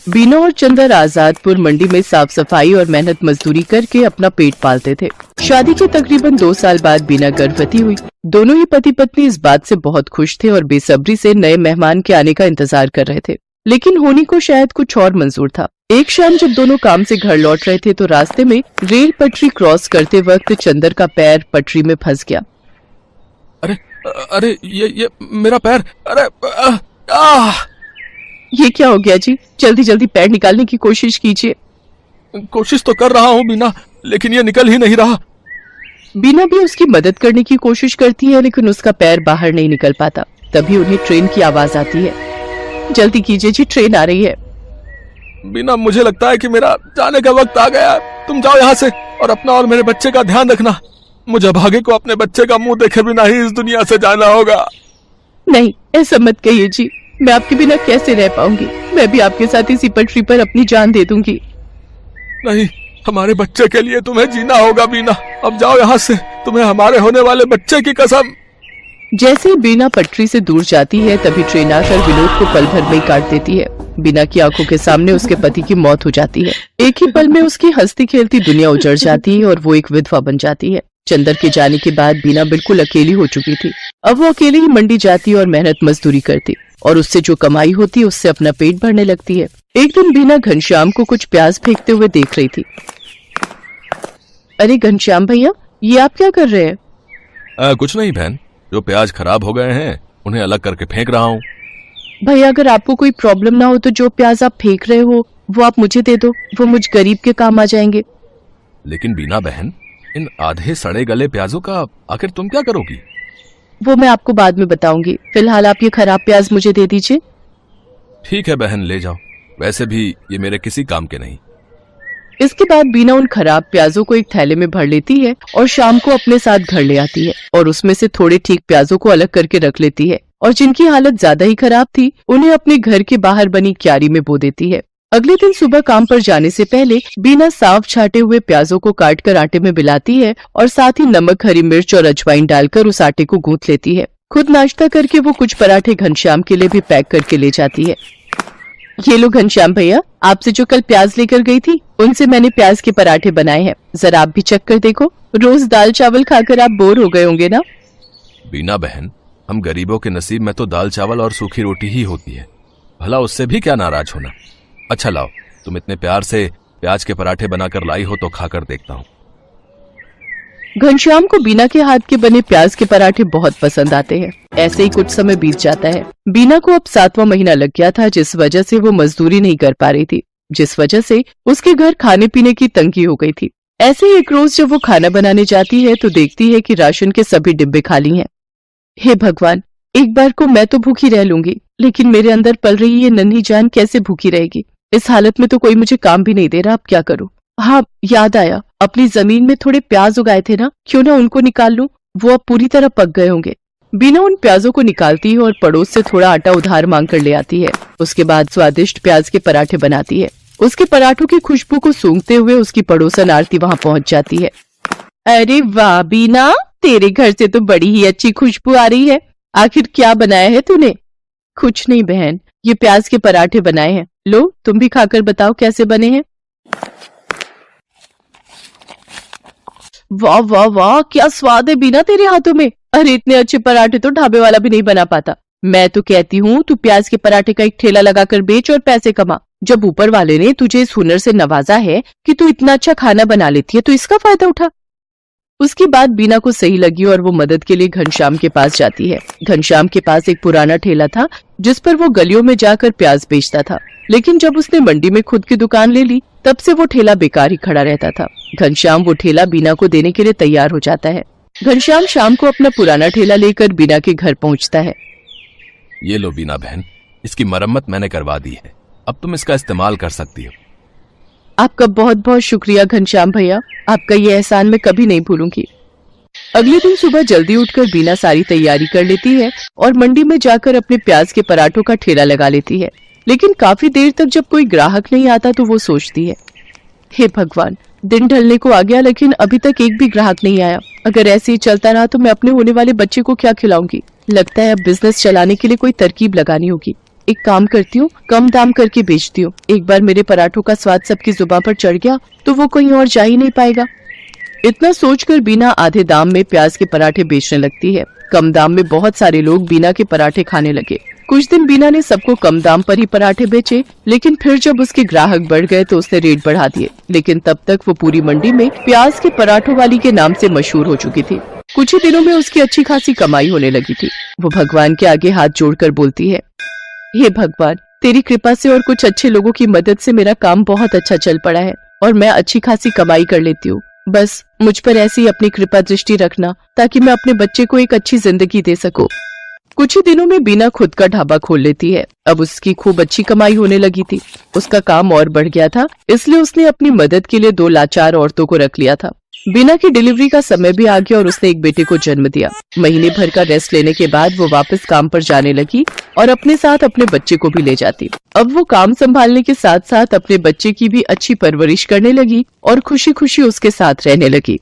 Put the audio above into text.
बीना और चंदर आजादपुर मंडी में साफ सफाई और मेहनत मजदूरी करके अपना पेट पालते थे। शादी के तकरीबन 2 साल बाद बीना गर्भवती हुई। दोनों ही पति पत्नी इस बात से बहुत खुश थे और बेसब्री से नए मेहमान के आने का इंतजार कर रहे थे, लेकिन होनी को शायद कुछ और मंजूर था। एक शाम जब दोनों काम से घर लौट रहे थे तो रास्ते में रेल पटरी क्रॉस करते वक्त चंदर का पैर पटरी में फंस गया। अरे अरे ये मेरा पैर, अरे ये क्या हो गया जी? जल्दी जल्दी पैर निकालने की कोशिश कीजिए। कोशिश तो कर रहा हूँ बीना, लेकिन ये निकल ही नहीं रहा। बीना भी उसकी मदद करने की कोशिश करती है, लेकिन उसका पैर बाहर नहीं निकल पाता। तभी उन्हें ट्रेन की आवाज आती है। जल्दी कीजिए जी, ट्रेन आ रही है। बीना, मुझे लगता है कि मेरा जाने का वक्त आ गया। तुम जाओ यहाँ से और अपना और मेरे बच्चे का ध्यान रखना। मुझे भागे को अपने बच्चे का मुंह देखे बिना ही इस दुनिया से जाना होगा। नहीं, ऐसा मत कहिए जी, मैं आपके बिना कैसे रह पाऊंगी। मैं भी आपके साथ इसी पटरी पर अपनी जान दे दूंगी। नहीं, हमारे बच्चे के लिए तुम्हें जीना होगा बीना। अब जाओ यहाँ से, तुम्हें हमारे होने वाले बच्चे की कसम। जैसे ही बीना पटरी से दूर जाती है तभी ट्रेन आकर विनोद को पल भर में ही काट देती है। बीना की आंखों के सामने उसके पति की मौत हो जाती है। एक ही पल में उसकी हंसती खेलती दुनिया उजड़ जाती है और वो एक विधवा बन जाती है। चंदर के जाने के बाद बीना बिल्कुल अकेली हो चुकी थी। अब वो अकेली ही मंडी जाती और मेहनत मजदूरी करती और उससे जो कमाई होती उससे अपना पेट भरने लगती है। एक दिन बीना घनश्याम को कुछ प्याज फेंकते हुए देख रही थी। अरे घनश्याम भैया, ये आप क्या कर रहे हैं? कुछ नहीं बहन, जो प्याज खराब हो गए हैं उन्हें अलग करके फेंक रहा हूँ। भैया, अगर आपको कोई प्रॉब्लम ना हो तो जो प्याज आप फेंक रहे हो वो आप मुझे दे दो, वो मुझ गरीब के काम आ जाएंगे। लेकिन बीना बहन, इन आधे सड़े गले प्याजों का आखिर तुम क्या करोगी? वो मैं आपको बाद में बताऊंगी। फिलहाल आप ये खराब प्याज मुझे दे दीजिए। ठीक है बहन, ले जाओ। वैसे भी ये मेरे किसी काम के नहीं। इसके बाद बीना उन खराब प्याजों को एक थैले में भर लेती है और शाम को अपने साथ घर ले आती है और उसमें से थोड़े ठीक प्याजों को अलग करके रख लेती है और जिनकी हालत ज्यादा ही खराब थी उन्हें अपने घर के बाहर बनी क्यारी में बो देती है। अगले दिन सुबह काम पर जाने से पहले बीना साफ छाटे हुए प्याजों को काटकर आटे में मिलाती है और साथ ही नमक, हरी मिर्च और अजवाइन डालकर उस आटे को गूंथ लेती है। खुद नाश्ता करके वो कुछ पराठे घनश्याम के लिए भी पैक करके ले जाती है। ये लो घनश्याम भैया, आपसे जो कल प्याज लेकर गई थी उनसे मैंने प्याज के पराठे बनाए हैं, जरा आप भी चख कर देखो। रोज दाल चावल खाकर आप बोर हो गए होंगे ना? बीना बहन, हम गरीबों के नसीब में तो दाल चावल और सूखी रोटी ही होती है, भला उससे भी क्या नाराज होना। अच्छा लाओ, तुम इतने प्यार से प्याज के पराठे बनाकर लाई हो तो खाकर देखता हूँ। घनश्याम को बीना के हाथ के बने प्याज के पराठे बहुत पसंद आते हैं। ऐसे ही कुछ समय बीत जाता है। बीना को अब 7वां महीना लग गया था, जिस वजह से वो मजदूरी नहीं कर पा रही थी, जिस वजह से उसके घर खाने पीने की तंगी हो गई थी। ऐसे ही एक रोज जब वो खाना बनाने जाती है तो देखती है कि राशन के सभी डिब्बे खाली हैं। हे भगवान, एक बार को मैं तो भूखी रह लूंगी, लेकिन मेरे अंदर पल रही ये नन्ही जान कैसे भूखी रहेगी? इस हालत में तो कोई मुझे काम भी नहीं दे रहा, अब क्या करूं? हाँ, याद आया, अपनी जमीन में थोड़े प्याज उगाए थे ना, क्यों ना उनको निकाल लूं, वो अब पूरी तरह पक गए होंगे। बीना उन प्याजों को निकालती है और पड़ोस से थोड़ा आटा उधार मांग कर ले आती है। उसके बाद स्वादिष्ट प्याज के पराठे बनाती है। उसके पराठों की खुशबू को सूंघते हुए उसकी पड़ोसन आरती वहाँ पहुँच जाती है। अरे वाह बीना, तेरे घर से तो बड़ी ही अच्छी खुशबू आ रही है। आखिर क्या बनाया है तूने? कुछ नहीं बहन, ये प्याज के पराठे बनाए हैं। लो, तुम भी खाकर बताओ कैसे बने हैं। वाह वाह वाह, क्या स्वाद है बीना तेरे हाथों में। अरे इतने अच्छे पराठे तो ढाबे वाला भी नहीं बना पाता। मैं तो कहती हूँ तू प्याज के पराठे का एक ठेला लगाकर बेच और पैसे कमा। जब ऊपर वाले ने तुझे इस हुनर से नवाजा है कि तू इतना अच्छा खाना बना लेती है तो इसका फायदा उठा। उसकी बात बीना को सही लगी और वो मदद के लिए घनश्याम के पास जाती है। घनश्याम के पास एक पुराना ठेला था जिस पर वो गलियों में जाकर प्याज बेचता था, लेकिन जब उसने मंडी में खुद की दुकान ले ली तब से वो ठेला बेकार ही खड़ा रहता था। घनश्याम वो ठेला बीना को देने के लिए तैयार हो जाता है। घनश्याम शाम को अपना पुराना ठेला लेकर बीना के घर पहुंचता है। ये लो बीना बहन, इसकी मरम्मत मैंने करवा दी है, अब तुम इसका इस्तेमाल कर सकती हो। आपका बहुत बहुत शुक्रिया घनश्याम भैया, आपका ये एहसान मैं कभी नहीं भूलूंगी। अगले दिन सुबह जल्दी उठकर बीना सारी तैयारी कर लेती है और मंडी में जाकर अपने प्याज के पराठों का ठेला लगा लेती है। लेकिन काफी देर तक जब कोई ग्राहक नहीं आता तो वो सोचती है, हे भगवान, दिन ढलने को आ गया लेकिन अभी तक एक भी ग्राहक नहीं आया। अगर ऐसे ही चलता रहा तो मैं अपने होने वाले बच्चे को क्या खिलाऊंगी। लगता है अब बिजनेस चलाने के लिए कोई तरकीब लगानी होगी। एक काम करती हूँ, कम दाम करके बेचती हूँ। एक बार मेरे पराठों का स्वाद सबकी जुबान पर चढ़ गया तो वो कहीं और जा ही नहीं पाएगा। इतना सोचकर बीना आधे दाम में प्याज के पराठे बेचने लगती है। कम दाम में बहुत सारे लोग बीना के पराठे खाने लगे। कुछ दिन बीना ने सबको कम दाम पर ही पराठे बेचे, लेकिन फिर जब उसके ग्राहक बढ़ गए तो उसने रेट बढ़ा दिए। लेकिन तब तक वो पूरी मंडी में प्याज के पराठों वाली के नाम से मशहूर हो चुकी थी। कुछ ही दिनों में उसकी अच्छी खासी कमाई होने लगी थी। वो भगवान के आगे हाथ जोड़कर बोलती है, हे भगवान, तेरी कृपा से और कुछ अच्छे लोगों की मदद से मेरा काम बहुत अच्छा चल पड़ा है और मैं अच्छी खासी कमाई कर लेती हूँ। बस मुझ पर ऐसी अपनी कृपा दृष्टि रखना ताकि मैं अपने बच्चे को एक अच्छी जिंदगी दे सकूं। कुछ ही दिनों में बीना खुद का ढाबा खोल लेती है। अब उसकी खूब अच्छी कमाई होने लगी थी। उसका काम और बढ़ गया था, इसलिए उसने अपनी मदद के लिए 2 लाचार औरतों को रख लिया था। बीना की डिलीवरी का समय भी आ गया और उसने एक बेटे को जन्म दिया। महीने भर का रेस्ट लेने के बाद वो वापस काम पर जाने लगी और अपने साथ अपने बच्चे को भी ले जाती। अब वो काम संभालने के साथ साथ अपने बच्चे की भी अच्छी परवरिश करने लगी और खुशी खुशी उसके साथ रहने लगी।